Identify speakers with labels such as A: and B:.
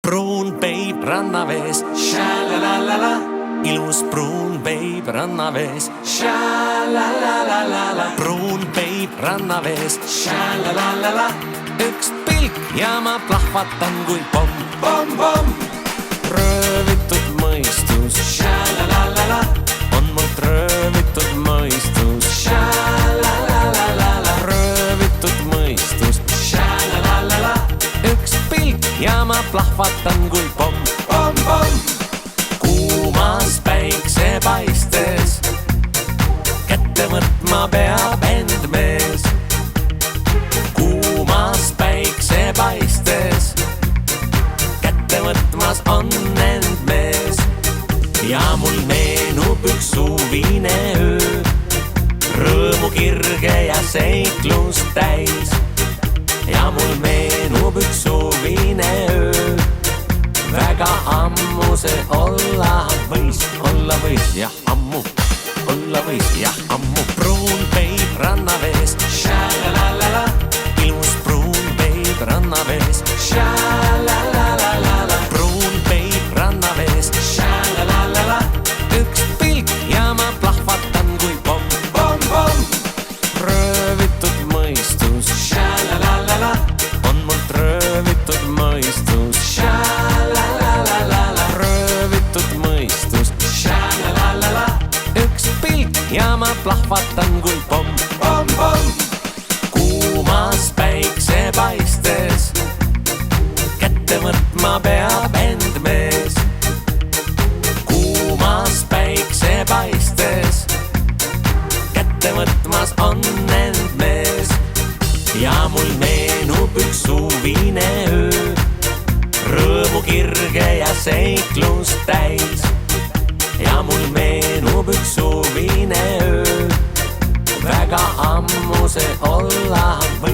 A: Pruun peib rannavees, sha-la-la-la-la. Ilus pruun peib rannavees, sha-la-la-la-la-la. Pruun peib rannavees, sha-la-la-la-la. Üks pilk ja ma plahvatan kui pomm, pomm, pomm. Röövitud mõistus, sha-la-la-la-la. On mult röövitud mõistus, sha-la-la-la-la. Röövitud mõistus, sha-la-la-la-la. Üks pilk ja ma plahvatan kui pomm, pomm, pomm. Kuumas päiksepaistes kätte võtma peab end mees. Kuumas päiksepaistes kätte võtmas on end mees. Ja mul meenub üks suvine öö, rõõmu kirge ja seiklust täis. Ja mul meenub üks suvine öö, väga ammu see olla võis, jah ammu, olla võis, jah ammu. Pruun peib rannavees, sha-la-la-la-la. Ilus pruun peib rannavees, sha-la-la-la-la. Pruun peib rannavees, sha-la-la-la-la. Üks pilk ja ma plahvatan kui pomm, pomm, pomm. Röövitud mõistus, sha-la-la-la-la. On mult röövitud mõistus, sha-la-la-la-la. Röövitud mõistus, sha-la-la-la-la. Üks pilk ja ma plahvatan kui pomm, pomm, pomm. Kuumas päiksepaistes kätte võtma peab end mees. Kuumas päiksepaistes kätte võtmas on end mees. Ja mul meenub üks suvine öö, rõõmu kirge ja seiklust täis. Ja mul meenub üks suvine öö, väga ammu see olla võis.